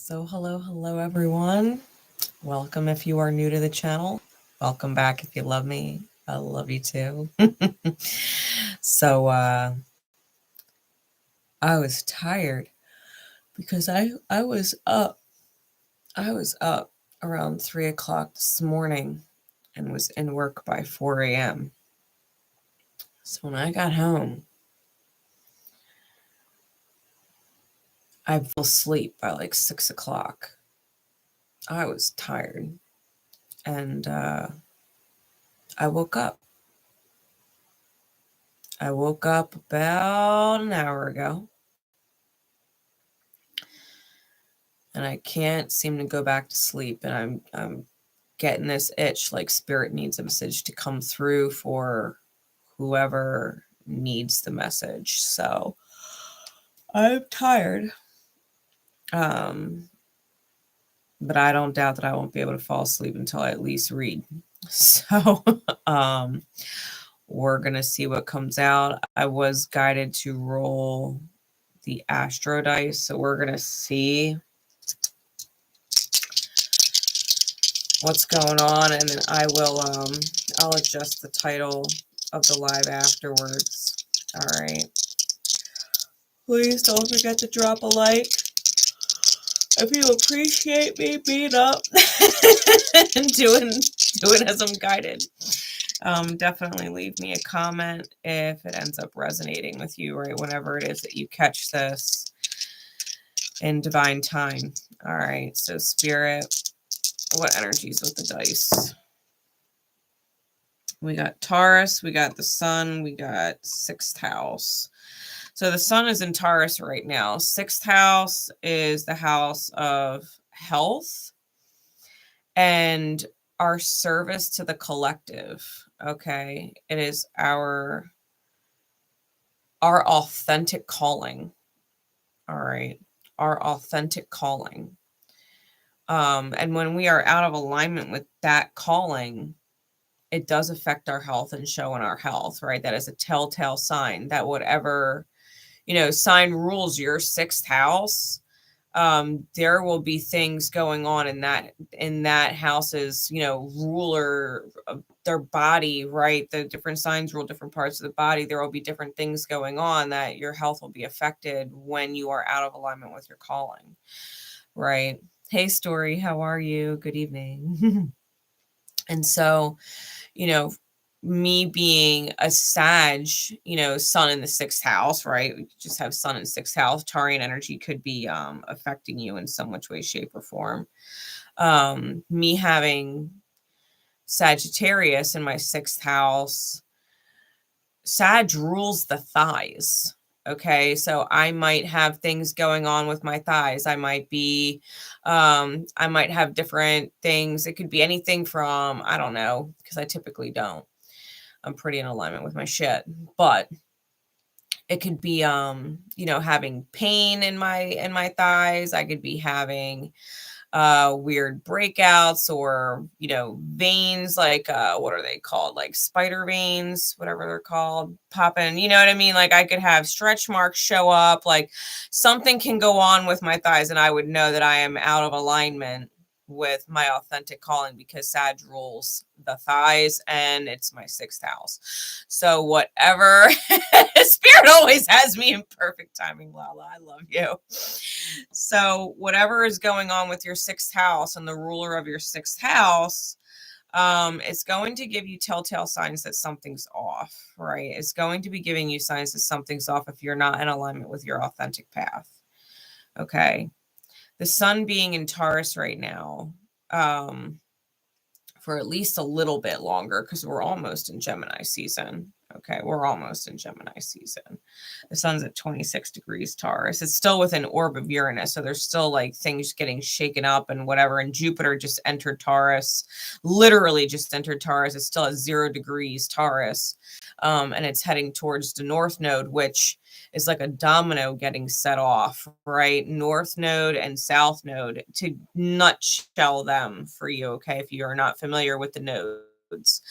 Hello everyone. Welcome if you are new to the channel. Welcome back if you love me. I love you too. So I was tired because I was up. I was up around 3 o'clock this morning and was in work by 4 a.m. So when I got home, I fell asleep by like 6 o'clock. I was tired and I woke up. I woke up about an hour ago. And I can't seem to go back to sleep. And I'm getting this itch, like spirit needs a message to come through for whoever needs the message. So I'm tired. But I don't doubt that I won't be able to fall asleep until I at least read. So we're gonna see what comes out. I was guided to roll the Astro dice, so we're gonna see what's going on, and then I'll adjust the title of the live afterwards. All right. Please don't forget to drop a like if you appreciate me being up and doing as I'm guided. Definitely leave me a comment if it ends up resonating with you, right? Whenever it is that you catch this in divine time. All right. So Spirit, what energies with the dice? We got Taurus, we got the Sun, we got 6th house. So the Sun is in Taurus right now. 6th house is the house of health and our service to the collective. Okay. It is our authentic calling. All right. Our authentic calling. And when we are out of alignment with that calling, it does affect our health and show in our health, right? That is a telltale sign that whatever, sign rules your 6th house, there will be things going on in that house's, ruler of their body, right? The different signs rule different parts of the body. There will be different things going on that your health will be affected when you are out of alignment with your calling, right? Hey, Story, how are you? Good evening. And so, me being a Sag, Sun in the 6th house, right? We just have Sun in 6th house. Taurian energy could be affecting you in some which way, shape, or form. Me having Sagittarius in my 6th house, Sag rules the thighs. Okay, so I might have things going on with my thighs. I might have different things. It could be anything from, I don't know, because I typically don't. I'm pretty in alignment with my shit, but it could be, having pain in my thighs. I could be having weird breakouts or, veins, like, what are they called? Like spider veins, whatever they're called, popping, you know what I mean? Like I could have stretch marks show up, like something can go on with my thighs and I would know that I am out of alignment with my authentic calling because Sag rules the thighs and it's my 6th house. So whatever, Spirit always has me in perfect timing, Lala. I love you. So whatever is going on with your 6th house and the ruler of your 6th house, it's going to give you telltale signs that something's off, right? It's going to be giving you signs that something's off if you're not in alignment with your authentic path. Okay. The Sun being in Taurus right now, for at least a little bit longer, because we're almost in Gemini season. Okay, we're almost in Gemini season. The Sun's at 26 degrees Taurus. It's still within orb of Uranus, so there's still like things getting shaken up and whatever. And Jupiter just entered Taurus, literally just entered Taurus. It's still at 0 degrees Taurus, and it's heading towards the North Node, which is like a domino getting set off, right? North Node and South Node, to nutshell them for you, okay, if you are not familiar with the nodes.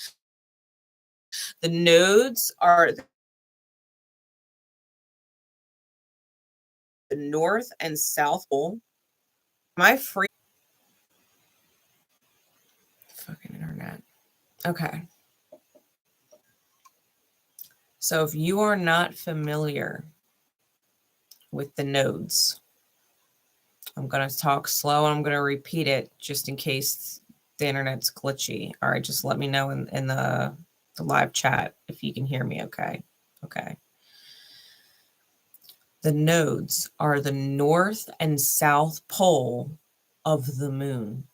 The nodes are the North and South Pole I free? Fucking internet. Okay. So if you are not familiar with the nodes, I'm going to talk slow and I'm going to repeat it just in case the internet's glitchy. All right, just let me know in the live chat if you can hear me okay. Okay. The nodes are the north and south pole of the moon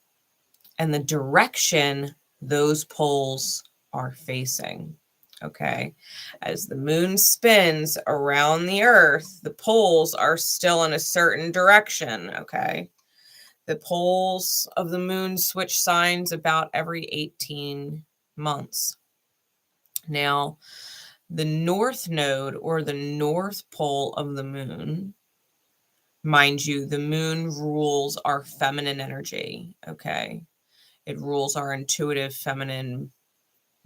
and the direction those poles are facing. Okay. As the moon spins around the earth, the poles are still in a certain direction. Okay. The poles of the moon switch signs about every 18 months. Now, the north node or the north pole of the moon, mind you, the moon rules our feminine energy. Okay. It rules our intuitive feminine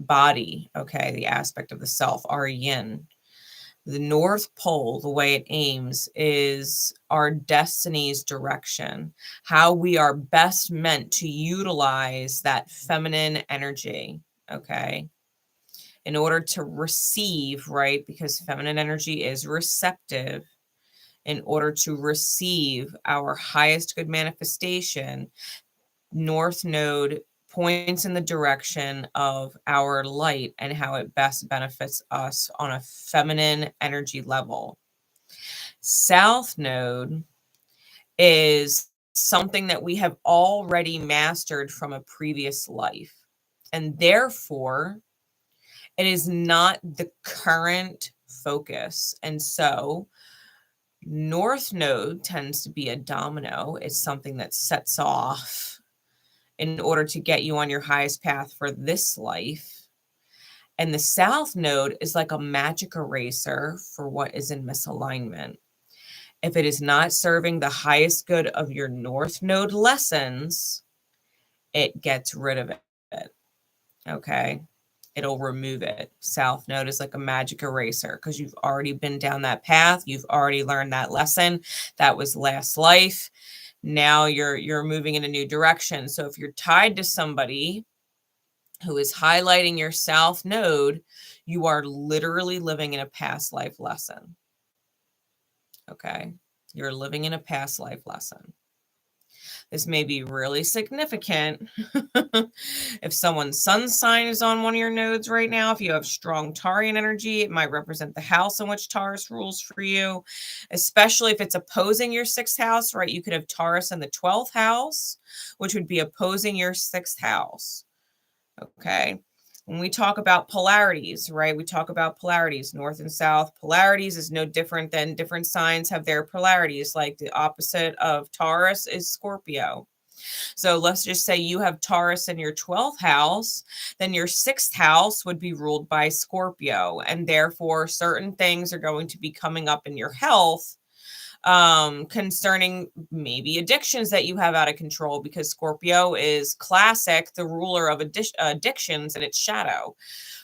body. Okay. The aspect of the self, our yin. The North Pole, the way it aims, is our destiny's direction, how we are best meant to utilize that feminine energy, okay, in order to receive, right, because feminine energy is receptive, in order to receive our highest good manifestation. North Node points in the direction of our light and how it best benefits us on a feminine energy level. South Node is something that we have already mastered from a previous life. And therefore, it is not the current focus. And so, North Node tends to be a domino. It's something that sets off in order to get you on your highest path for this life. And the South Node is like a magic eraser for what is in misalignment. If it is not serving the highest good of your North Node lessons, it gets rid of it. Okay. It'll remove it. South Node is like a magic eraser because you've already been down that path. You've already learned that lesson. That was last life. Now you're moving in a new direction. So if you're tied to somebody who is highlighting your South Node, you are literally living in a past life lesson. Okay. You're living in a past life lesson. This may be really significant if someone's sun sign is on one of your nodes right now. If you have strong Taurian energy, it might represent the house in which Taurus rules for you, especially if it's opposing your 6th house, right? You could have Taurus in the 12th house, which would be opposing your 6th house. Okay. When we talk about polarities, right? We talk about polarities, north and south. Polarities is no different than different signs have their polarities. Like the opposite of Taurus is Scorpio. So let's just say you have Taurus in your 12th house, then your 6th house would be ruled by Scorpio. And therefore, certain things are going to be coming up in your health concerning maybe addictions that you have out of control, because Scorpio is classic, the ruler of addictions and its shadow,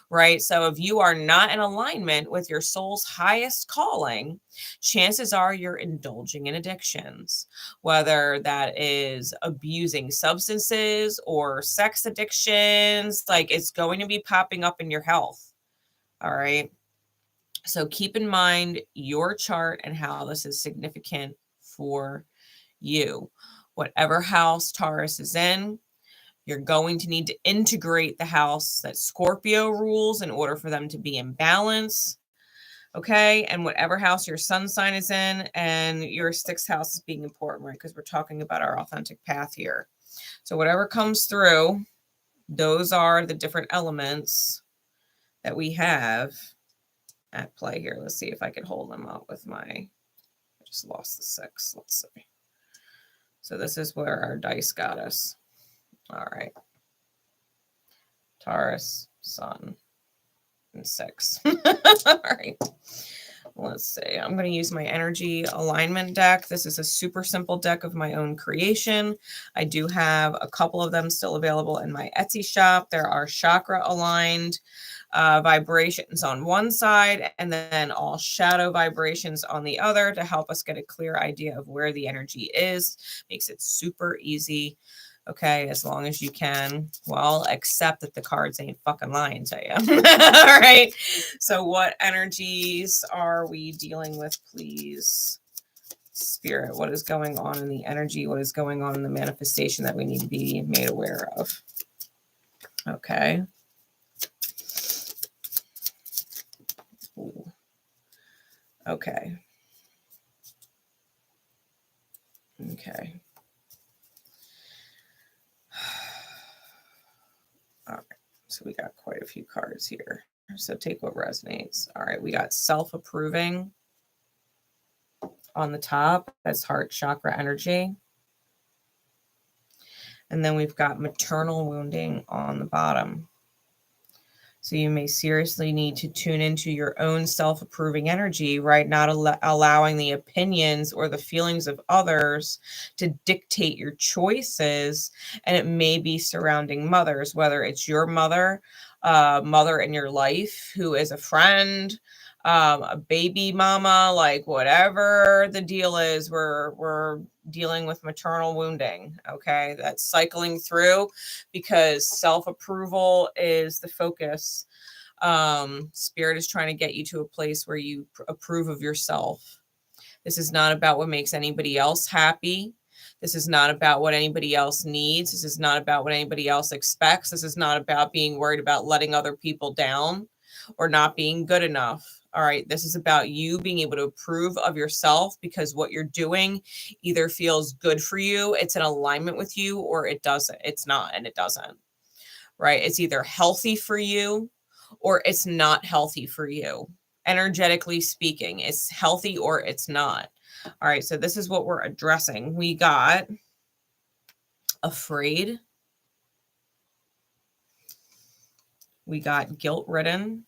right? So if you are not in alignment with your soul's highest calling, chances are you're indulging in addictions, whether that is abusing substances or sex addictions, like it's going to be popping up in your health. All right. So keep in mind your chart and how this is significant for you. Whatever house Taurus is in, you're going to need to integrate the house that Scorpio rules in order for them to be in balance. Okay. And whatever house your sun sign is in, and your 6th house is being important, right? Because we're talking about our authentic path here. So whatever comes through, those are the different elements that we have at play here. Let's see if I can hold them up with I just lost the 6. Let's see. So this is where our dice got us. All right. Taurus, Sun, and 6. All right. let's see. I'm going to use my energy alignment deck. This is a super simple deck of my own creation. I do have a couple of them still available in my Etsy shop. There are chakra aligned vibrations on one side and then all shadow vibrations on the other to help us get a clear idea of where the energy is. Makes it super easy. Okay, as long as you can, well, accept that the cards ain't fucking lying to you. All right. So what energies are we dealing with, please? Spirit, what is going on in the energy? What is going on in the manifestation that we need to be made aware of? Okay. Ooh. Okay. Okay. All right. So we got quite a few cards here. So take what resonates. All right. We got self-approving on the top. That's heart chakra energy. And then we've got maternal wounding on the bottom. So you may seriously need to tune into your own self-approving energy, right? Not allowing the opinions or the feelings of others to dictate your choices. And it may be surrounding mothers, whether it's your mother, mother in your life who is a friend, a baby mama, like whatever the deal is, we're dealing with maternal wounding. Okay, that's cycling through because self-approval is the focus. Spirit is trying to get you to a place where you approve of yourself. This is not about what makes anybody else happy. This is not about what anybody else needs. This is not about what anybody else expects. This is not about being worried about letting other people down or not being good enough. All right. This is about you being able to approve of yourself because what you're doing either feels good for you, it's in alignment with you, or it doesn't. It's not, and it doesn't. Right. It's either healthy for you or it's not healthy for you. Energetically speaking, it's healthy or it's not. All right. So this is what we're addressing. We got afraid. We got guilt-ridden.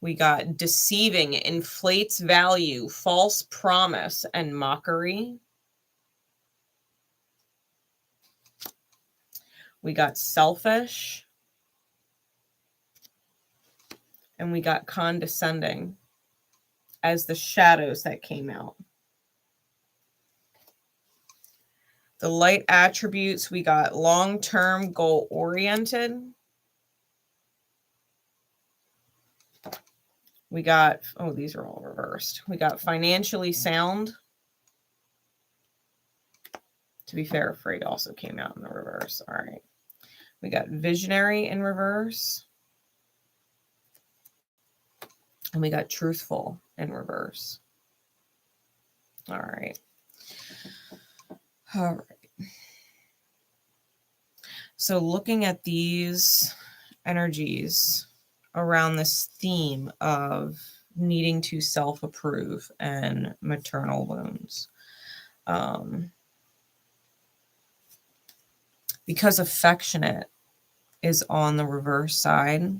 We got deceiving, inflates value, false promise, and mockery. We got selfish. And we got condescending as the shadows that came out. The light attributes, we got long-term, goal-oriented. We got, oh, these are all reversed. We got financially sound. To be fair, afraid also came out in the reverse. All right. We got visionary in reverse. And we got truthful in reverse. All right. All right. So looking at these energies around this theme of needing to self-approve and maternal wounds. Because affectionate is on the reverse side,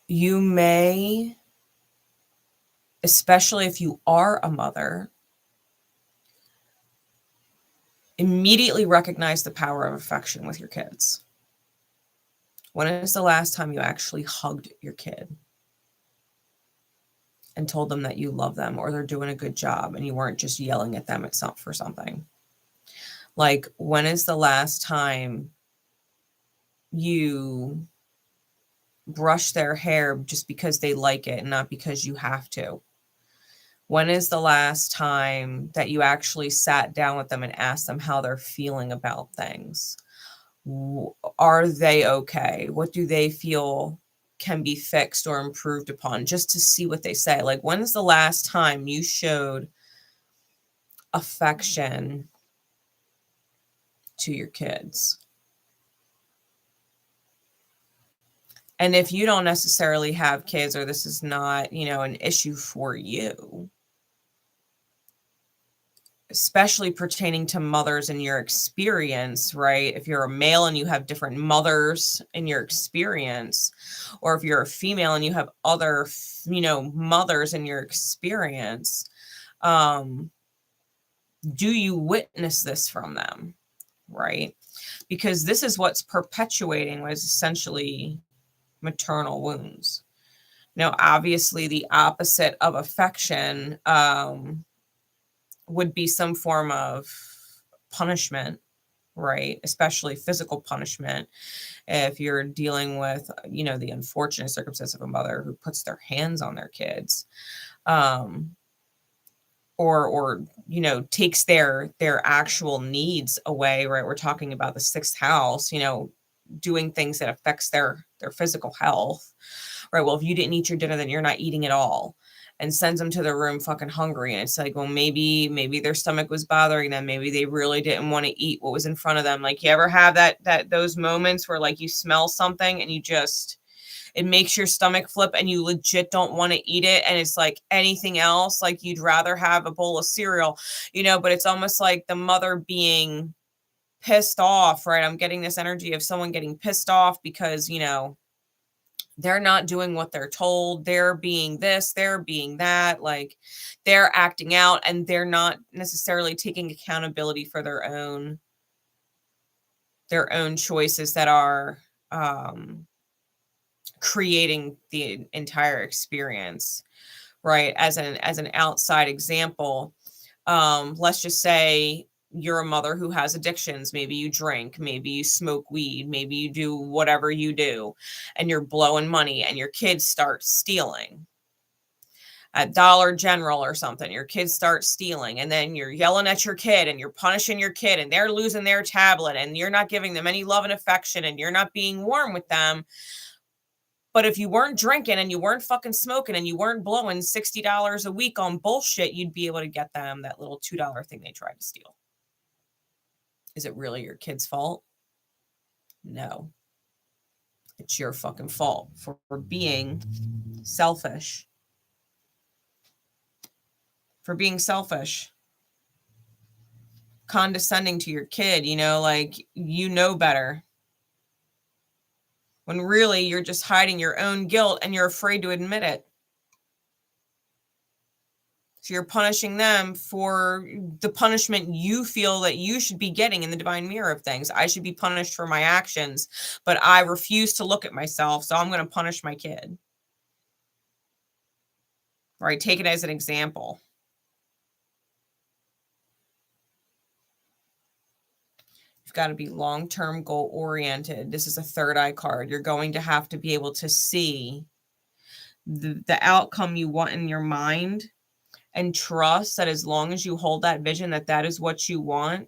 you may, especially if you are a mother, immediately recognize the power of affection with your kids. When is the last time you actually hugged your kid and told them that you love them or they're doing a good job and you weren't just yelling at them for something? Like, when is the last time you brush their hair just because they like it and not because you have to? When is the last time that you actually sat down with them and asked them how they're feeling about things? Are they okay? What do they feel can be fixed or improved upon, just to see what they say? Like, when is the last time you showed affection to your kids? And if you don't necessarily have kids, or this is not, an issue for you, especially pertaining to mothers in your experience, right? If you're a male and you have different mothers in your experience, or if you're a female and you have other, mothers in your experience, do you witness this from them, right? Because this is what's perpetuating what is essentially maternal wounds. Now, obviously, the opposite of affection would be some form of punishment, right? Especially physical punishment. If you're dealing with, the unfortunate circumstance of a mother who puts their hands on their kids, or takes their actual needs away, right? We're talking about the sixth house, doing things that affects their physical health, right? Well, if you didn't eat your dinner, then you're not eating at all, and sends them to their room fucking hungry. And it's like, well, maybe their stomach was bothering them. Maybe they really didn't want to eat what was in front of them. Like, you ever have those moments where like you smell something and it makes your stomach flip and you legit don't want to eat it. And it's like anything else, like you'd rather have a bowl of cereal, but it's almost like the mother being pissed off, right? I'm getting this energy of someone getting pissed off because, they're not doing what they're told. They're being this, they're being that, like they're acting out, and they're not necessarily taking accountability for their own choices that are creating the entire experience, right? As an outside example, let's just say you're a mother who has addictions. Maybe you drink, maybe you smoke weed, maybe you do whatever you do, and you're blowing money, and your kids start stealing at Dollar General or something. Your kids start stealing, and then you're yelling at your kid and you're punishing your kid, and they're losing their tablet, and you're not giving them any love and affection, and you're not being warm with them. But if you weren't drinking and you weren't fucking smoking and you weren't blowing $60 a week on bullshit, you'd be able to get them that little $2 thing they tried to steal. Is it really your kid's fault? No. It's your fucking fault for being selfish. For being selfish. Condescending to your kid, like better. When really you're just hiding your own guilt and you're afraid to admit it. So you're punishing them for the punishment you feel that you should be getting in the divine mirror of things. I should be punished for my actions, but I refuse to look at myself, so I'm going to punish my kid. Right? Take it as an example. You've got to be long-term goal oriented. This is a third eye card. You're going to have to be able to see the outcome you want in your mind, and trust that as long as you hold that vision, that is what you want,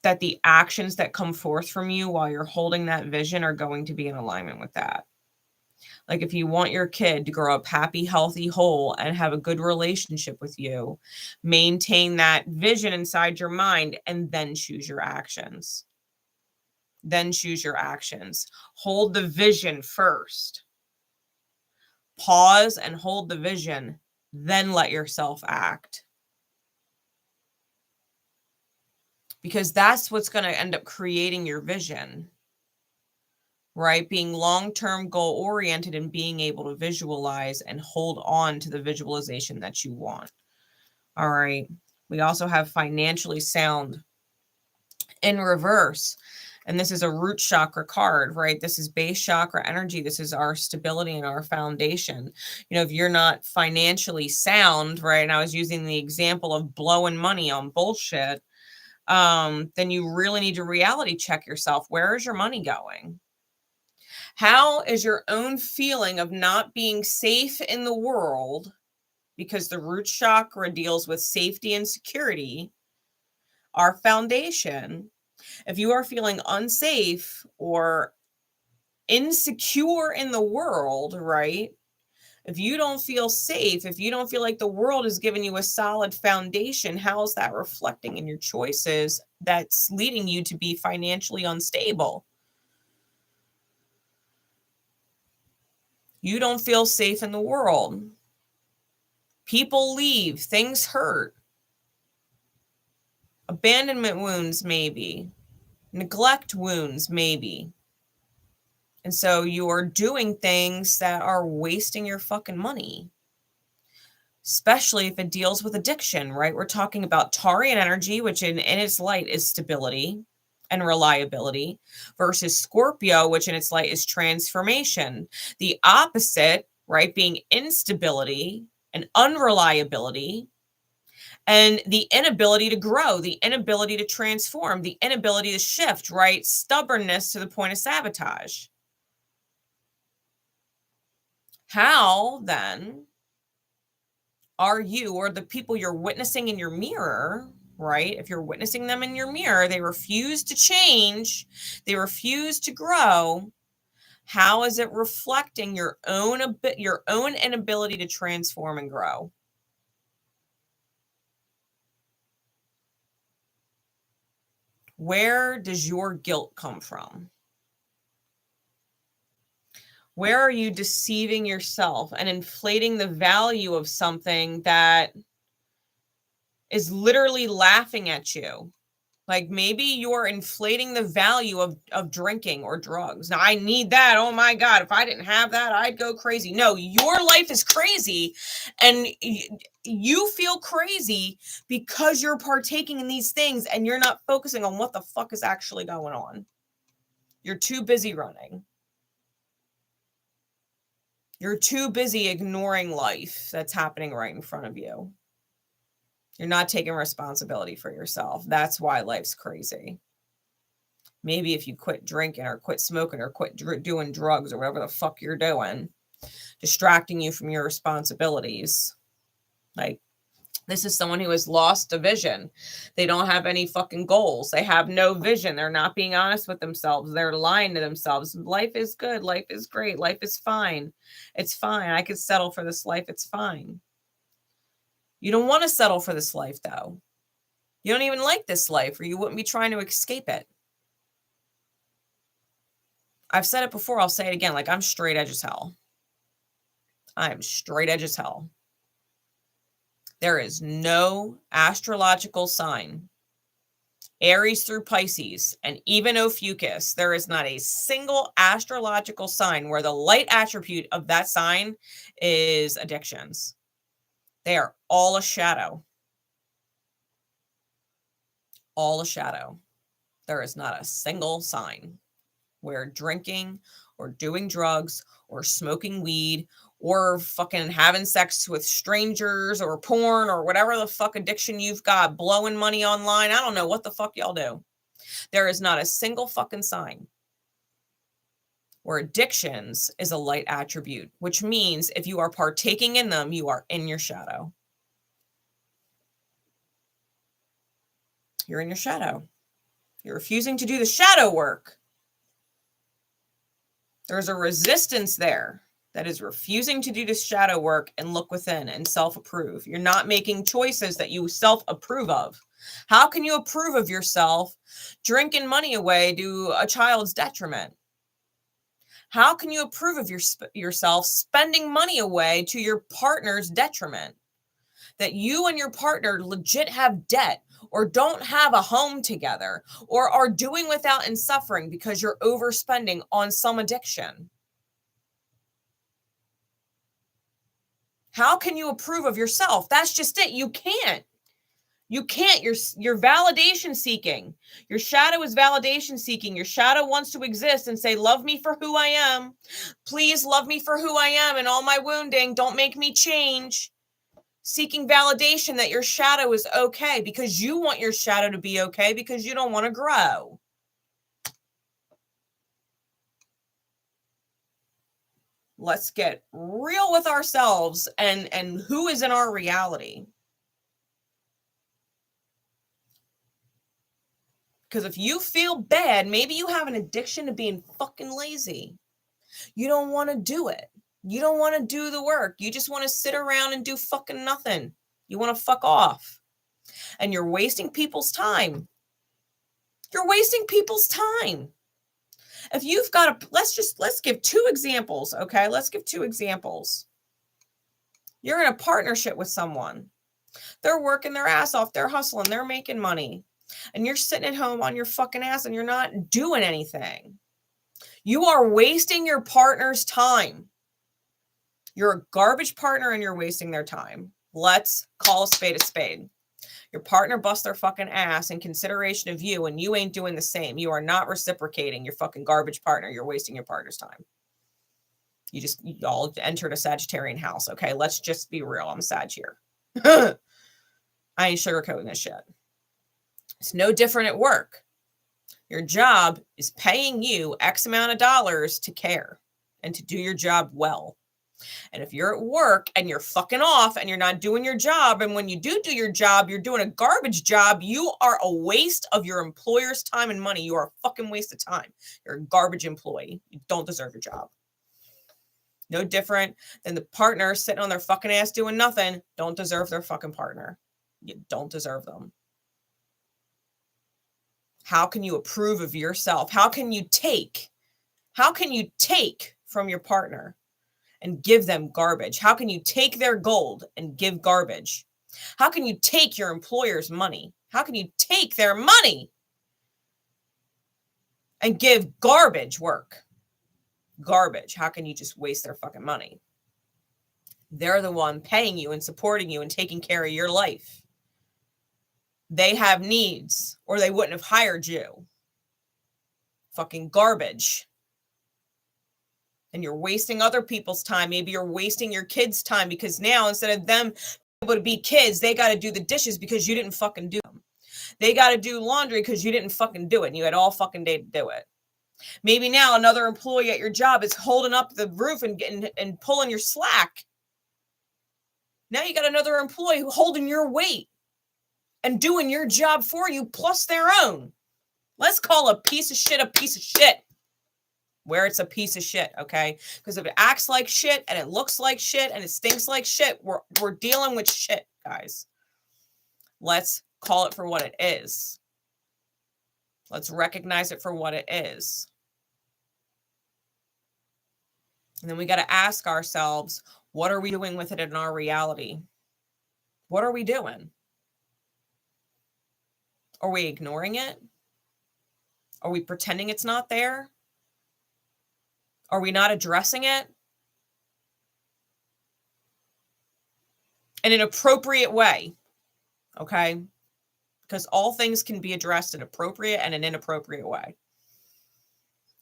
that the actions that come forth from you while you're holding that vision are going to be in alignment with that. Like if you want your kid to grow up happy, healthy, whole, and have a good relationship with you, maintain that vision inside your mind and then choose your actions. Then choose your actions. Hold the vision first. Pause and hold the vision, then let yourself act. Because that's what's going to end up creating your vision, right? Being long-term goal oriented and being able to visualize and hold on to the visualization that you want. All right. We also have financially sound in reverse. And this is a root chakra card, right? This is base chakra energy. This is our stability and our foundation. If you're not financially sound, right? And I was using the example of blowing money on bullshit. Then you really need to reality check yourself. Where is your money going? How is your own feeling of not being safe in the world, because the root chakra deals with safety and security, our foundation. If you are feeling unsafe or insecure in the world, right? If you don't feel safe, if you don't feel like the world is giving you a solid foundation, how is that reflecting in your choices that's leading you to be financially unstable? You don't feel safe in the world. People leave, things hurt. Abandonment wounds, maybe. Neglect wounds, maybe. And so you're doing things that are wasting your fucking money. Especially if it deals with addiction, right? We're talking about Taurian energy, which in its light is stability and reliability, versus Scorpio, which in its light is transformation. The opposite, right, being instability and unreliability, and the inability to grow, the inability to transform, the inability to shift, right? Stubbornness to the point of sabotage. How then are you, or the people you're witnessing in your mirror, right? If you're witnessing them in your mirror, they refuse to change, they refuse to grow. How is it reflecting your own inability to transform and grow? Where does your guilt come from? Where are you deceiving yourself and inflating the value of something that is literally laughing at you? Like maybe you're inflating the value of drinking or drugs. Now I need that. Oh my God. If I didn't have that, I'd go crazy. No, your life is crazy. And you feel crazy because you're partaking in these things and you're not focusing on what the fuck is actually going on. You're too busy running. You're too busy ignoring life that's happening right in front of you. You're not taking responsibility for yourself. That's why life's crazy. Maybe if you quit drinking or quit smoking or quit doing drugs or whatever the fuck you're doing, distracting you from your responsibilities. Like, this is someone who has lost a vision. They don't have any fucking goals. They have no vision. They're not being honest with themselves. They're lying to themselves. Life is good. Life is great. Life is fine. It's fine. I could settle for this life. It's fine. You don't want to settle for this life, though. You don't even like this life, or you wouldn't be trying to escape it. I've said it before. I'll say it again. Like, I'm straight edge as hell. I'm straight edge as hell. There is no astrological sign, Aries through Pisces, and even Ophiuchus, there is not a single astrological sign where the light attribute of that sign is addictions. They are all a shadow. All a shadow. There is not a single sign where drinking or doing drugs or smoking weed or fucking having sex with strangers or porn or whatever the fuck addiction you've got, blowing money online. I don't know what the fuck y'all do. There is not a single fucking sign where addictions is a light attribute, which means if you are partaking in them, you are in your shadow. You're in your shadow. You're refusing to do the shadow work. There's a resistance there that is refusing to do the shadow work and look within and self-approve. You're not making choices that you self-approve of. How can you approve of yourself drinking money away to a child's detriment? How can you approve of yourself spending money away to your partner's detriment? That you and your partner legit have debt or don't have a home together or are doing without and suffering because you're overspending on some addiction. How can you approve of yourself? That's just it. You can't. You can't. You're validation seeking. Your shadow is validation seeking. Your shadow wants to exist and say, love me for who I am. Please love me for who I am and all my wounding. Don't make me change. Seeking validation that your shadow is okay because you want your shadow to be okay because you don't want to grow. Let's get real with ourselves and who is in our reality. Because if you feel bad, maybe you have an addiction to being fucking lazy. You don't want to do it. You don't want to do the work. You just want to sit around and do fucking nothing. You want to fuck off. And you're wasting people's time. You're wasting people's time. If you've got let's give two examples, okay? Let's give two examples. You're in a partnership with someone. They're working their ass off. They're hustling. They're making money. and you're sitting at home on your fucking ass and you're not doing anything. You are wasting your partner's time. You're a garbage partner and you're wasting their time. Let's call a spade a spade. Your partner busts their fucking ass in consideration of you and you ain't doing the same. You are not reciprocating your fucking garbage partner. You're wasting your partner's time. You all entered a Sagittarian house. Okay, let's just be real. I'm a Sag here. I ain't sugarcoating this shit. It's no different at work. Your job is paying you X amount of dollars to care and to do your job well. And if you're at work and you're fucking off and you're not doing your job, and when you do your job, you're doing a garbage job, you are a waste of your employer's time and money. You are a fucking waste of time. You're a garbage employee. You don't deserve your job. No different than the partner sitting on their fucking ass doing nothing. Don't deserve their fucking partner. You don't deserve them. How can you approve of yourself? How can you take from your partner and give them garbage? How can you take their gold and give garbage? How can you take your employer's money? How can you take their money and give garbage work? Garbage. How can you just waste their fucking money? They're the one paying you and supporting you and taking care of your life. They have needs or they wouldn't have hired you. Fucking garbage. And you're wasting other people's time. Maybe you're wasting your kids' time because now instead of them able to be kids, they got to do the dishes because you didn't fucking do them. They got to do laundry because you didn't fucking do it and you had all fucking day to do it. Maybe now another employee at your job is holding up the roof and pulling your slack. Now you got another employee who holding your weight and doing your job for you plus their own. Let's call a piece of shit where it's a piece of shit, okay? Because if it acts like shit and it looks like shit and it stinks like shit, we're dealing with shit, guys. Let's call it for what it is. Let's recognize it for what it is. And then we got to ask ourselves, what are we doing with it in our reality? What are we doing? Are we ignoring it? Are we pretending it's not there? Are we not addressing it? In an appropriate way, okay? Because all things can be addressed in appropriate and an inappropriate way.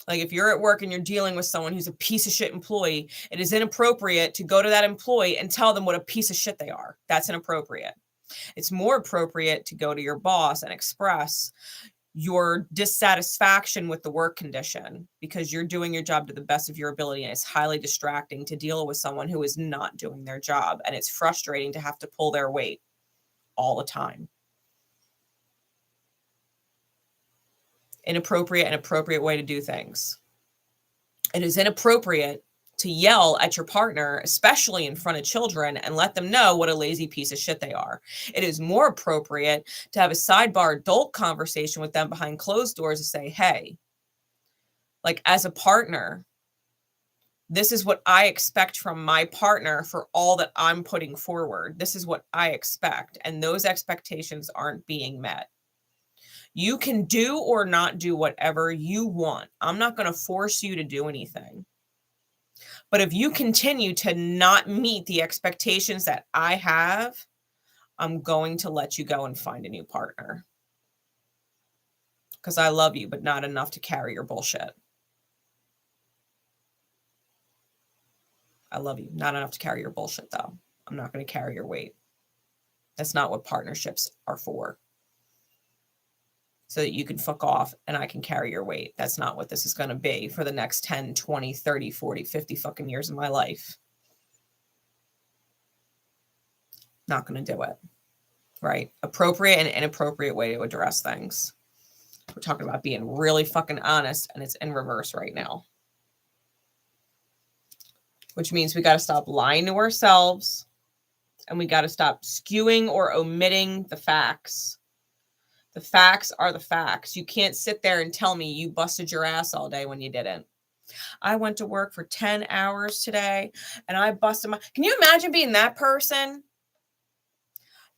Like if you're at work and you're dealing with someone who's a piece of shit employee, it is inappropriate to go to that employee and tell them what a piece of shit they are. That's inappropriate. It's more appropriate to go to your boss and express your dissatisfaction with the work condition because you're doing your job to the best of your ability and it's highly distracting to deal with someone who is not doing their job and it's frustrating to have to pull their weight all the time. Inappropriate and appropriate way to do things. It is inappropriate to yell at your partner, especially in front of children, and let them know what a lazy piece of shit they are. It is more appropriate to have a sidebar adult conversation with them behind closed doors and say, hey, like as a partner, this is what I expect from my partner for all that I'm putting forward. This is what I expect. And those expectations aren't being met. You can do or not do whatever you want. I'm not going to force you to do anything. But if you continue to not meet the expectations that I have, I'm going to let you go and find a new partner. Because I love you, but not enough to carry your bullshit. I love you, not enough to carry your bullshit, though. I'm not going to carry your weight. That's not what partnerships are for. So that you can fuck off and I can carry your weight. That's not what this is going to be for the next 10, 20, 30, 40, 50 fucking years of my life. Not going to do it. Right? Appropriate and inappropriate way to address things. We're talking about being really fucking honest and it's in reverse right now. Which means we got to stop lying to ourselves and we got to stop skewing or omitting the facts. The facts are the facts. You can't sit there and tell me you busted your ass all day when you didn't. I went to work for 10 hours today and I busted my... Can you imagine being that person?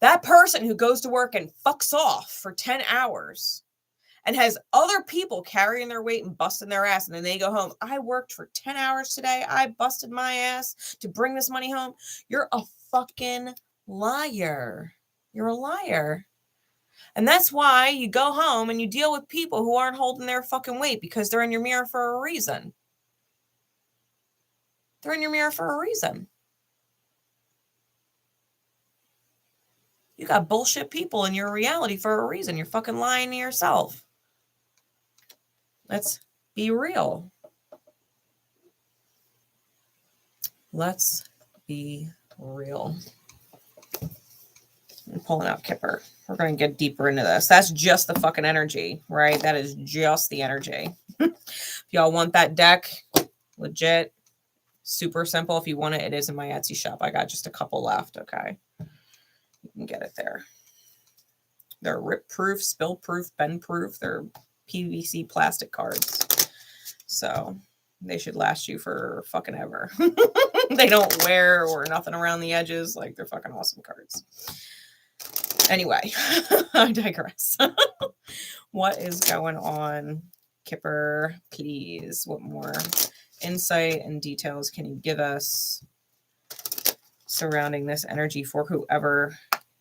That person who goes to work and fucks off for 10 hours and has other people carrying their weight and busting their ass, and then they go home, I worked for 10 hours today. I busted my ass to bring this money home. You're a fucking liar. You're a liar. And that's why you go home and you deal with people who aren't holding their fucking weight, because they're in your mirror for a reason. They're in your mirror for a reason. You got bullshit people in your reality for a reason. You're fucking lying to yourself. Let's be real. Let's be real. I'm pulling out Kipper. We're going to get deeper into this. That's just the fucking energy, right? That is just the energy. If y'all want that deck, legit, super simple. If you want it, it is in my Etsy shop. I got just a couple left, okay? You can get it there. They're rip-proof, spill-proof, bend-proof. They're PVC plastic cards. So they should last you for fucking ever. They don't wear or nothing around the edges. Like, they're fucking awesome cards. Anyway, I digress. What is going on, Kipper? Please, what more insight and details can you give us surrounding this energy for whoever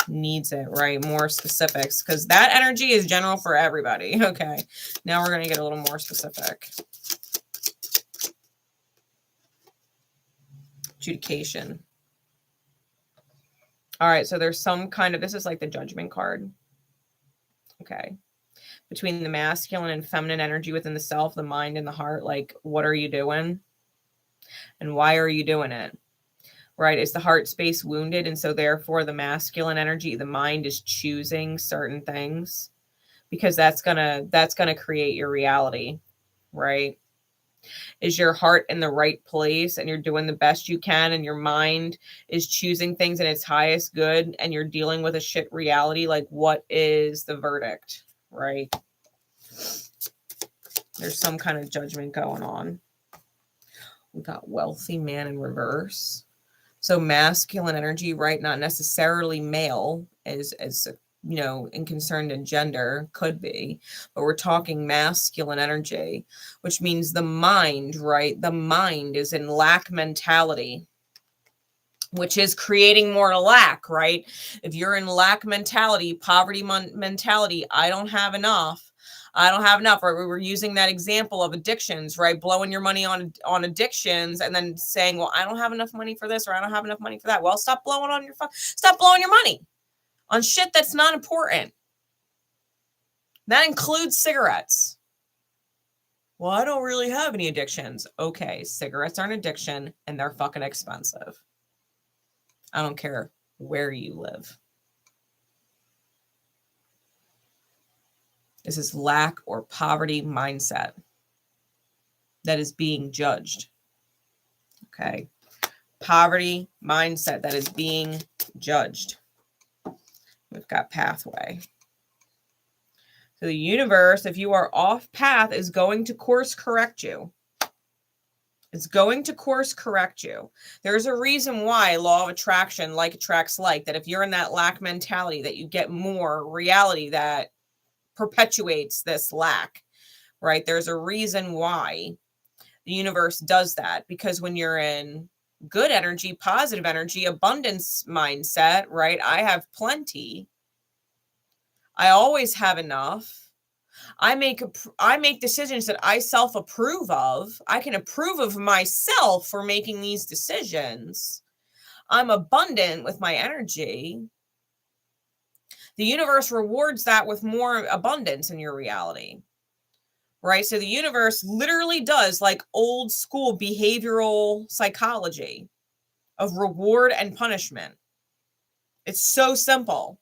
needs it, right? More specifics, because that energy is general for everybody. Okay, now we're going to get a little more specific. Adjudication. All right, so there's some kind of, this is like the judgment card. Okay. Between the masculine and feminine energy within the self, the mind and the heart, like, what are you doing? And why are you doing it? Right? Is the heart space wounded? And so therefore the masculine energy, the mind is choosing certain things because that's gonna create your reality, right? Is your heart in the right place and you're doing the best you can and your mind is choosing things in its highest good and you're dealing with a shit reality? Like, what is the verdict, right? There's some kind of judgment going on. We got wealthy man in reverse. So masculine energy, right? Not necessarily male as you know, in concerned in gender, could be, but we're talking masculine energy, which means the mind, right? The mind is in lack mentality, which is creating more lack, right? If you're in lack mentality, poverty mentality, I don't have enough. I don't have enough. Right? We were using that example of addictions, right? Blowing your money on addictions and then saying, well, I don't have enough money for this or I don't have enough money for that. Well, stop blowing your money on shit that's not important. That includes cigarettes. Well, I don't really have any addictions. Okay, cigarettes are an addiction and they're fucking expensive. I don't care where you live. This is lack or poverty mindset that is being judged. Okay. Poverty mindset that is being judged. We've got pathway. So the universe, if you are off path, is going to course correct you. It's going to course correct you. There's a reason why law of attraction, like attracts like, that if you're in that lack mentality, that you get more reality that perpetuates this lack, right? There's a reason why the universe does that, because when you're in good energy, positive energy, abundance mindset, right? I have plenty. I always have enough. I make decisions that I self-approve of. I can approve of myself for making these decisions. I'm abundant with my energy. The universe rewards that with more abundance in your reality, right? So the universe literally does like old school behavioral psychology of reward and punishment. It's so simple.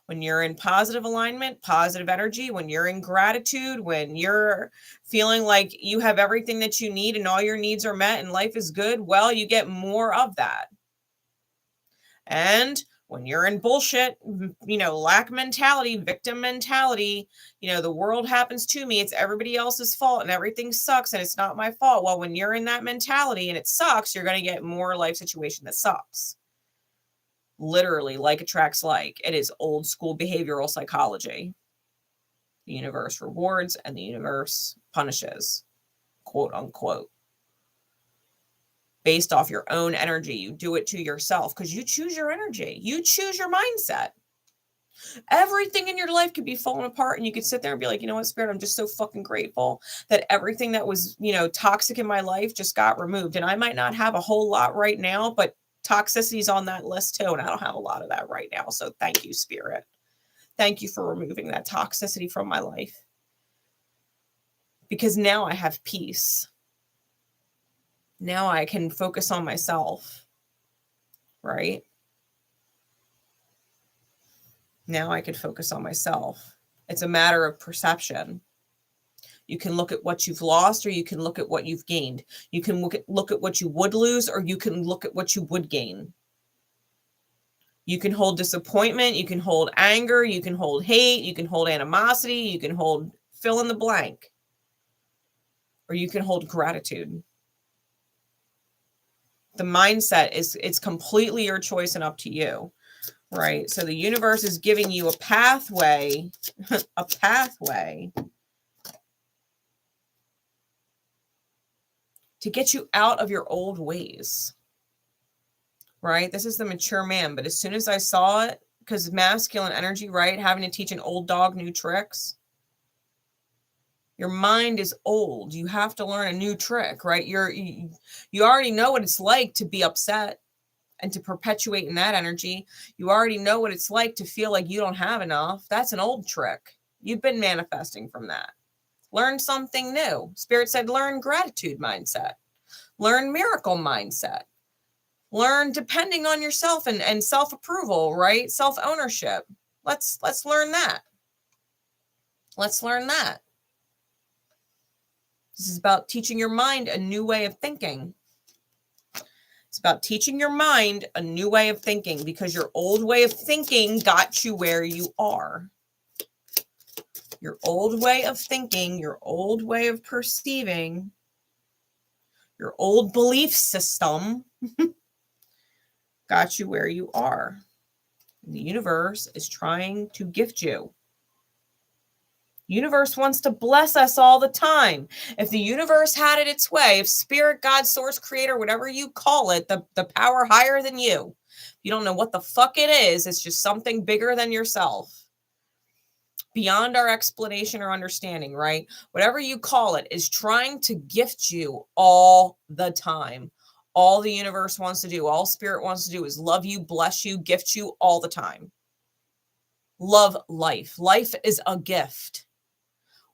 When you're in positive alignment, positive energy, when you're in gratitude, when you're feeling like you have everything that you need and all your needs are met and life is good, well, you get more of that. And when you're in bullshit, lack mentality, victim mentality, the world happens to me, it's everybody else's fault and everything sucks and it's not my fault. Well, when you're in that mentality and it sucks, you're going to get more life situation that sucks. Literally, like attracts like. It is old school behavioral psychology. The universe rewards and the universe punishes, quote unquote. Based off your own energy. You do it to yourself because you choose your energy. You choose your mindset. Everything in your life could be falling apart and you could sit there and be like, you know what, Spirit, I'm just so fucking grateful that everything that was, toxic in my life just got removed. And I might not have a whole lot right now, but toxicity is on that list too. And I don't have a lot of that right now. So thank you, Spirit. Thank you for removing that toxicity from my life. Because now I have peace. Now I can focus on myself, right? Now I can focus on myself. It's a matter of perception. You can look at what you've lost or you can look at what you've gained. You can look at what you would lose or you can look at what you would gain. You can hold disappointment. You can hold anger. You can hold hate. You can hold animosity. You can hold fill in the blank. Or you can hold gratitude. The mindset it's completely your choice and up to you. Right. So the universe is giving you a pathway, to get you out of your old ways. Right. This is the mature man. But as soon as I saw it, because masculine energy, right, having to teach an old dog new tricks. Your mind is old. You have to learn a new trick, right? You already know what it's like to be upset. And to perpetuate in that energy. You already know what it's like to feel like you don't have enough. That's an old trick. You've been manifesting from that. Learn something new. Spirit said, learn gratitude mindset. Learn miracle mindset. Learn depending on yourself and self-approval, right? Self-ownership. Let's learn that. Let's learn that. This is about teaching your mind a new way of thinking. It's about teaching your mind a new way of thinking because your old way of thinking got you where you are. Your old way of thinking, your old way of perceiving, your old belief system got you where you are. The universe is trying to gift you. Universe wants to bless us all the time. If the universe had it its way, if spirit, God, source, creator, whatever you call it, the power higher than you don't know what the fuck it is. It's just something bigger than yourself. Beyond our explanation or understanding, right? Whatever you call it is trying to gift you all the time. All the universe wants to do, all spirit wants to do is love you, bless you, gift you all the time. Love life. Life is a gift.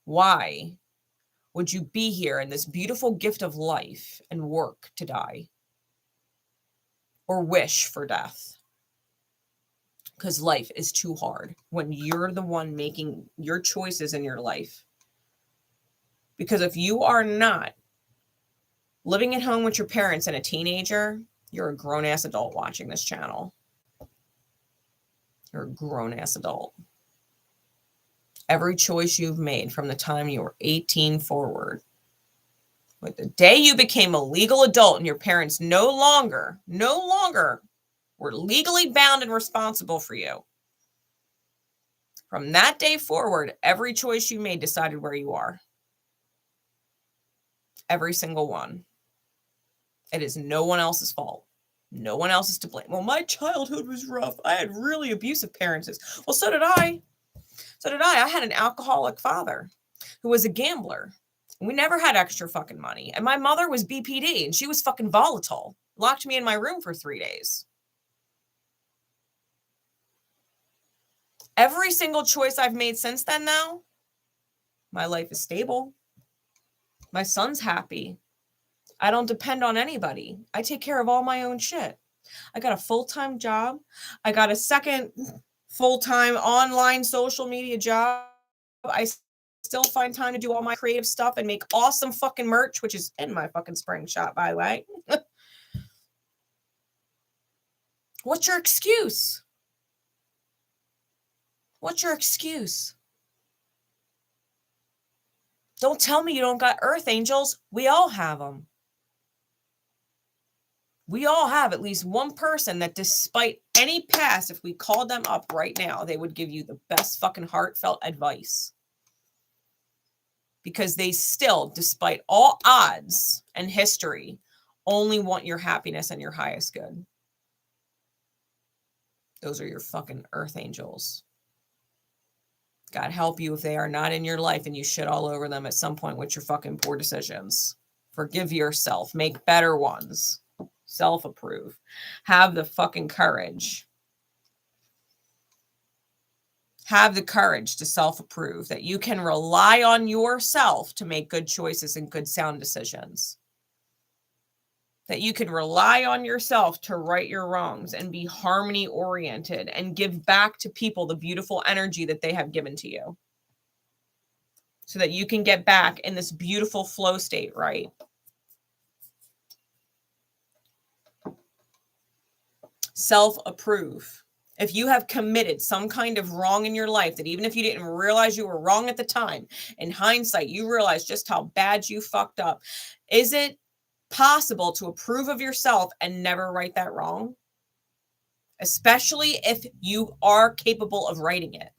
Why would you be here in this beautiful gift of life and work to die or wish for death? Because life is too hard when you're the one making your choices in your life. Because if you are not living at home with your parents and a teenager, you're a grown-ass adult watching this channel. You're a grown-ass adult. Every choice you've made from the time you were 18 forward, with the day you became a legal adult and your parents no longer were legally bound and responsible for you. From that day forward, every choice you made decided where you are. Every single one. It is no one else's fault. No one else is to blame. Well, my childhood was rough. I had really abusive parents. Well, so did I. I had an alcoholic father who was a gambler. We never had extra fucking money. And my mother was BPD and she was fucking volatile. Locked me in my room for 3 days. Every single choice I've made since then now, my life is stable. My son's happy. I don't depend on anybody. I take care of all my own shit. I got a full-time job. I got a second full-time online social media job. I still find time to do all my creative stuff and make awesome fucking merch, which is in my fucking spring shop, by the way. What's your excuse? What's your excuse? Don't tell me you don't got earth angels. We all have them. We all have at least one person that, despite any past, if we called them up right now, they would give you the best fucking heartfelt advice. Because they still, despite all odds and history, only want your happiness and your highest good. Those are your fucking earth angels. God help you if they are not in your life and you shit all over them at some point with your fucking poor decisions. Forgive yourself. Make better ones. Self-approve. Have the fucking courage. Have the courage to self-approve, that you can rely on yourself to make good choices and good sound decisions. That you can rely on yourself to right your wrongs and be harmony oriented and give back to people the beautiful energy that they have given to you. So that you can get back in this beautiful flow state, right? Self-approve. If you have committed some kind of wrong in your life, that even if you didn't realize you were wrong at the time, in hindsight, you realize just how bad you fucked up. Is it possible to approve of yourself and never right that wrong? Especially if you are capable of righting it.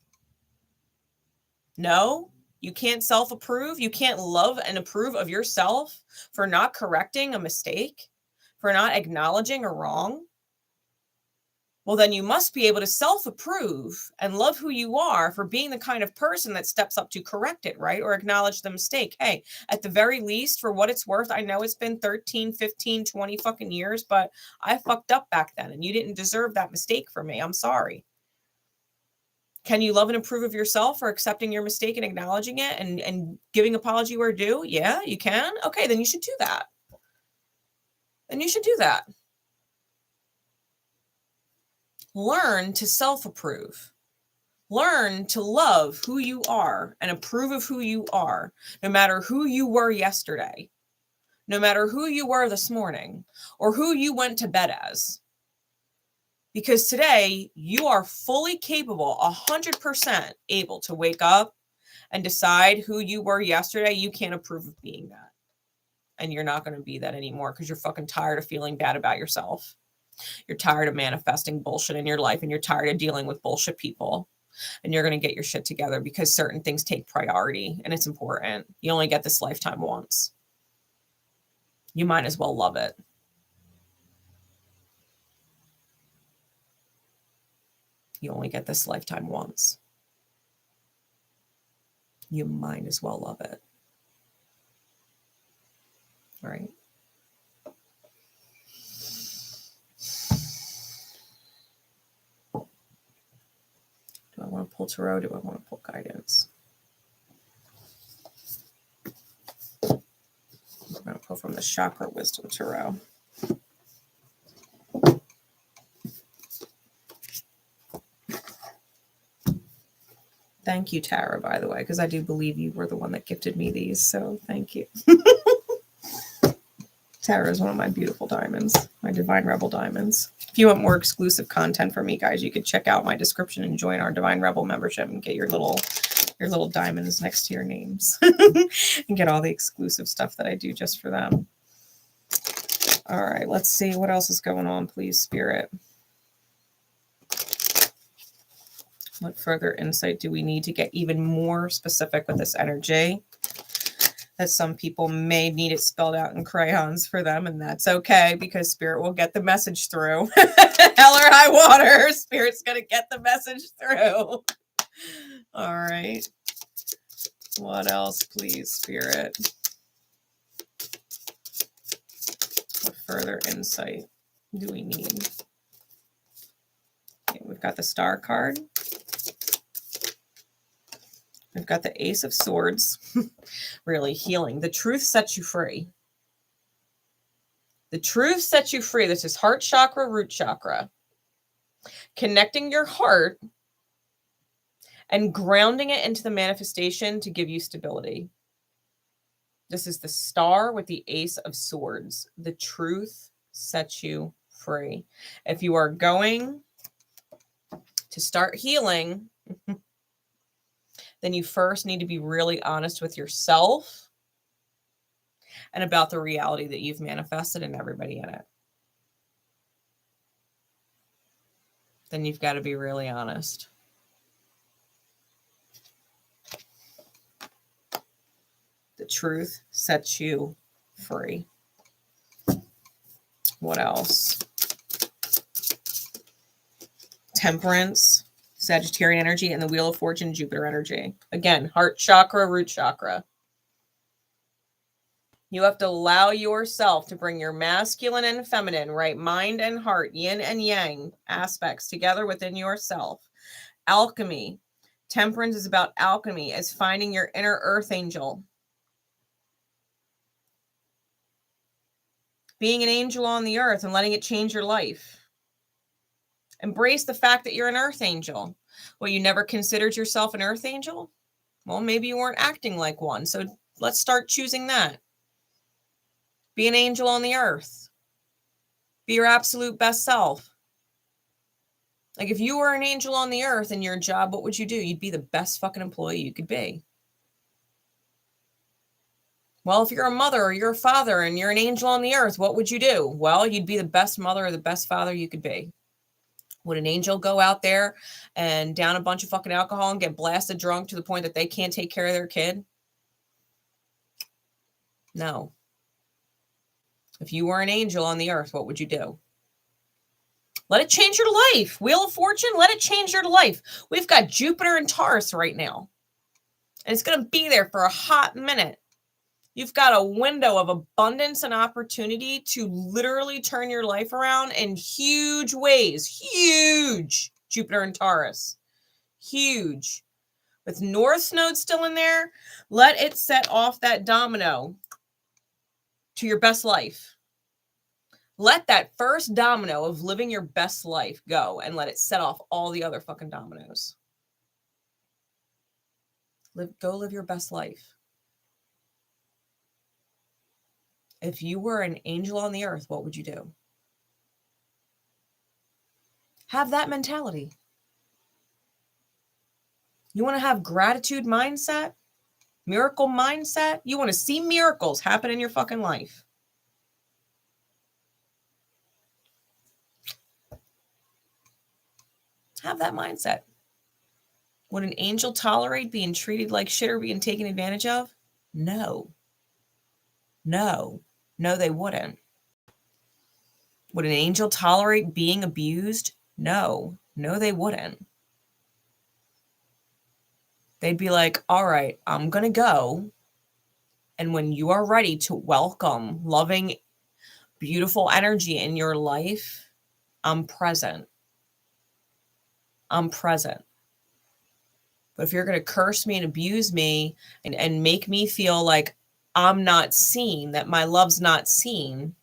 No, you can't self-approve. You can't love and approve of yourself for not correcting a mistake, for not acknowledging a wrong. Well, then you must be able to self-approve and love who you are for being the kind of person that steps up to correct it, right? Or acknowledge the mistake. Hey, at the very least, for what it's worth, I know it's been 13, 15, 20 fucking years, but I fucked up back then and you didn't deserve that mistake from me. I'm sorry. Can you love and approve of yourself for accepting your mistake and acknowledging it and giving apology where due? Yeah, you can. Okay, then you should do that. Then you should do that. Learn to self-approve. Learn to love who you are and approve of who you are, no matter who you were yesterday, no matter who you were this morning, or who you went to bed as. Because today, you are fully capable, 100% able to wake up and decide who you were yesterday. You can't approve of being that. And you're not going to be that anymore because you're fucking tired of feeling bad about yourself. You're tired of manifesting bullshit in your life, and you're tired of dealing with bullshit people. And you're going to get your shit together because certain things take priority and it's important. You only get this lifetime once. You might as well love it. You only get this lifetime once. You might as well love it. All right. Do I want to pull tarot? Do I want to pull guidance? I'm going to pull from the Chakra Wisdom Tarot. Thank you, Tara, by the way, because I do believe you were the one that gifted me these, so thank you. Tara is one of my beautiful diamonds, my Divine Rebel diamonds. If you want more exclusive content from me, guys, you could check out my description and join our Divine Rebel membership and get your little diamonds next to your names and get all the exclusive stuff that I do just for them. All right, let's see what else is going on, please, Spirit. What further insight do we need to get even more specific with this energy? That some people may need it spelled out in crayons for them, and that's okay because Spirit will get the message through. Hell or high water, Spirit's going to get the message through. All right. What else, please, Spirit? What further insight do we need? Okay, we've got the Star card. We've got the Ace of Swords, really healing. The truth sets you free. The truth sets you free. This is heart chakra, root chakra. Connecting your heart and grounding it into the manifestation to give you stability. This is the Star with the Ace of Swords. The truth sets you free. If you are going to start healing, then you first need to be really honest with yourself and about the reality that you've manifested and everybody in it. then you've got to be really honest. The truth sets you free. What else? Temperance, Sagittarian energy, and the Wheel of Fortune, Jupiter energy. Again, heart chakra, root chakra. You have to allow yourself to bring your masculine and feminine, right, mind and heart, yin and yang aspects together within yourself. Alchemy. Temperance is about alchemy, as finding your inner earth angel. Being an angel on the earth and letting it change your life. Embrace the fact that you're an earth angel. Well, you never considered yourself an earth angel? Well, maybe you weren't acting like one. So let's start choosing that. Be an angel on the earth. Be your absolute best self. Like if you were an angel on the earth in your job, what would you do? You'd be the best fucking employee you could be. Well, if you're a mother or you're a father and you're an angel on the earth, what would you do? Well, you'd be the best mother or the best father you could be. Would an angel go out there and down a bunch of fucking alcohol and get blasted drunk to the point that they can't take care of their kid? No. If you were an angel on the earth, what would you do? Let it change your life. Wheel of Fortune, let it change your life. We've got Jupiter and Taurus right now. And it's going to be there for a hot minute. You've got a window of abundance and opportunity to literally turn your life around in huge ways. Huge. Jupiter and Taurus. Huge. With North Node still in there, let it set off that domino to your best life. Let that first domino of living your best life go and let it set off all the other fucking dominoes. Go live your best life. If you were an angel on the earth, what would you do? Have that mentality. You want to have gratitude mindset? Miracle mindset? You want to see miracles happen in your fucking life? Have that mindset. Would an angel tolerate being treated like shit or being taken advantage of? No. No. No, they wouldn't. Would an angel tolerate being abused? No. No, they wouldn't. They'd be like, all right, I'm going to go. And when you are ready to welcome loving, beautiful energy in your life, I'm present. I'm present. But if you're going to curse me and abuse me and make me feel like I'm not seen, that my love's not seen,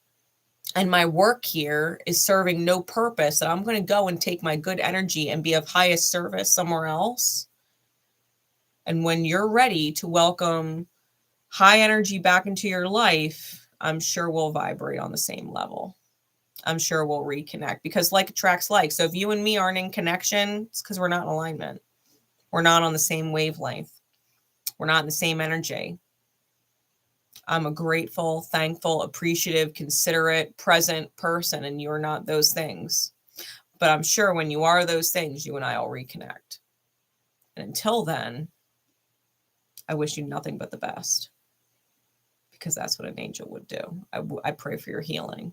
and my work here is serving no purpose, that I'm going to go and take my good energy and be of highest service somewhere else. And when you're ready to welcome high energy back into your life, I'm sure we'll vibrate on the same level. I'm sure we'll reconnect, because like attracts like. So if you and me aren't in connection, it's because we're not in alignment. We're not on the same wavelength. We're not in the same energy. I'm a grateful, thankful, appreciative, considerate, present person, and you're not those things. But I'm sure when you are those things, you and I will reconnect. And until then, I wish you nothing but the best, because that's what an angel would do. I pray for your healing.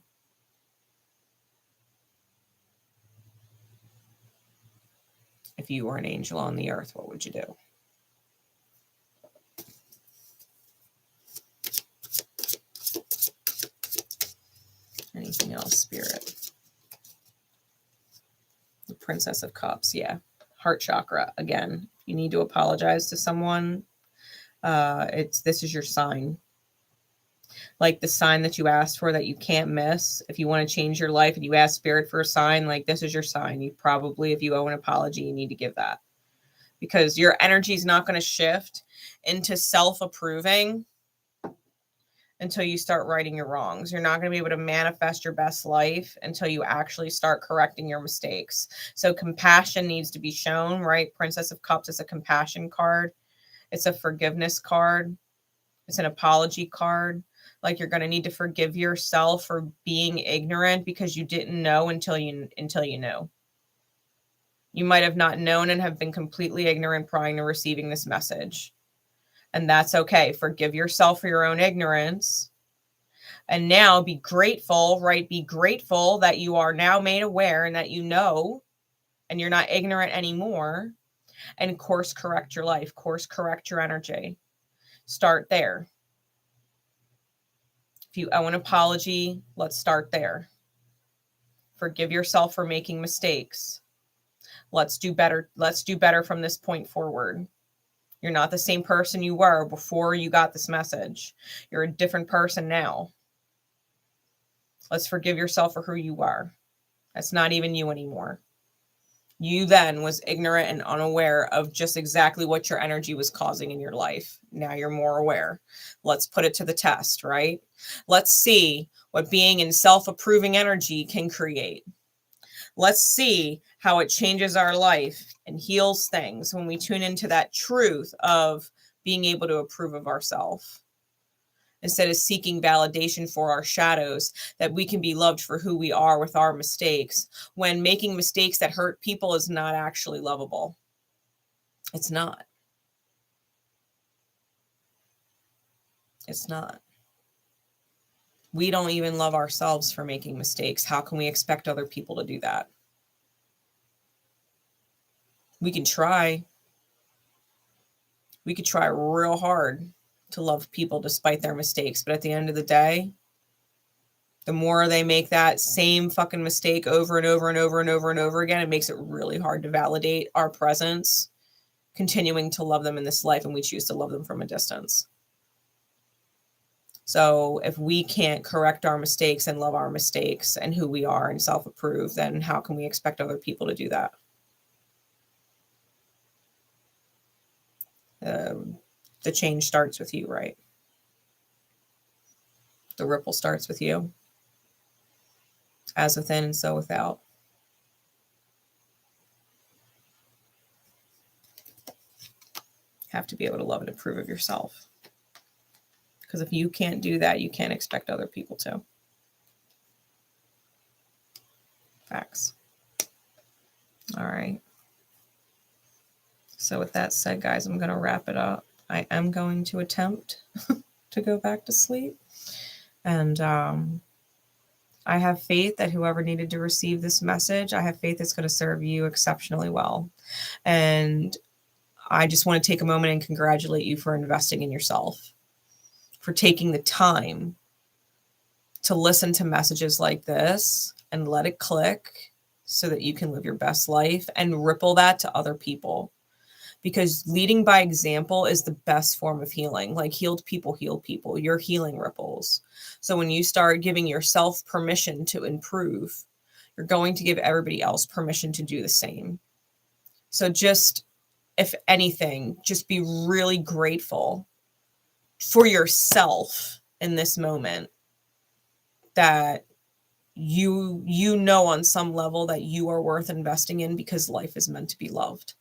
If you were an angel on the earth, what would you do? Anything else, Spirit? The Princess of Cups, yeah. Heart chakra, again. You need to apologize to someone. This is your sign. Like the sign that you asked for that you can't miss. If you want to change your life and you ask Spirit for a sign, like this is your sign. You probably, if you owe an apology, you need to give that. Because your energy is not going to shift into self-approving until you start righting your wrongs. You're not going to be able to manifest your best life until you actually start correcting your mistakes. So compassion needs to be shown, right? Princess of Cups is a compassion card. It's a forgiveness card. It's an apology card. Like you're going to need to forgive yourself for being ignorant because you didn't know until you knew. You might have not known and have been completely ignorant prior to receiving this message. And that's okay. Forgive yourself for your own ignorance. And now be grateful, right? Be grateful that you are now made aware and that you know, and you're not ignorant anymore. And course correct your life, course correct your energy. Start there. If you owe an apology, let's start there. Forgive yourself for making mistakes. Let's do better. Let's do better from this point forward. You're not the same person you were before you got this message. You're a different person now. Let's forgive yourself for who you are. That's not even you anymore. You then was ignorant and unaware of just exactly what your energy was causing in your life. Now you're more aware. Let's put it to the test, right? Let's see what being in self-approving energy can create. Let's see how it changes our life and heals things when we tune into that truth of being able to approve of ourselves. Instead of seeking validation for our shadows, that we can be loved for who we are with our mistakes, when making mistakes that hurt people is not actually lovable. It's not. It's not. We don't even love ourselves for making mistakes. How can we expect other people to do that? We can try. We could try real hard to love people despite their mistakes. But at the end of the day, the more they make that same fucking mistake over and over and over and over and over again, it makes it really hard to validate our presence, continuing to love them in this life, and we choose to love them from a distance. So if we can't correct our mistakes and love our mistakes and who we are and self-approve, then how can we expect other people to do that? The change starts with you, right? The ripple starts with you. As within and so without. Have to be able to love and approve of yourself. Because if you can't do that, you can't expect other people to. Facts. All right. So with that said, guys, I'm going to wrap it up. I am going to attempt to go back to sleep. And I have faith that whoever needed to receive this message, I have faith it's going to serve you exceptionally well. And I just want to take a moment and congratulate you for investing in yourself, for taking the time to listen to messages like this and let it click so that you can live your best life and ripple that to other people. Because leading by example is the best form of healing. Like, healed people heal people. Your healing ripples. So when you start giving yourself permission to improve, you're going to give everybody else permission to do the same. So just, if anything, just be really grateful for yourself in this moment, that you know on some level that you are worth investing in, because life is meant to be loved.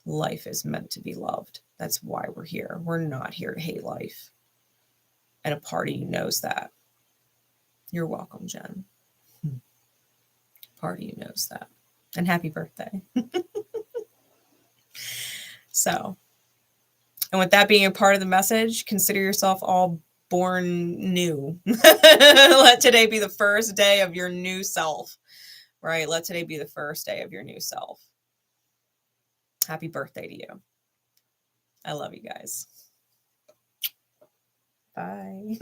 Life is meant to be loved. That's why we're here. We're not here to hate life. And a part of you knows that. You're welcome, Jen. Part of you knows that. And happy birthday. So, and with that being a part of the message, consider yourself all born new. Let today be the first day of your new self, right? Let today be the first day of your new self. Happy birthday to you. I love you guys. Bye.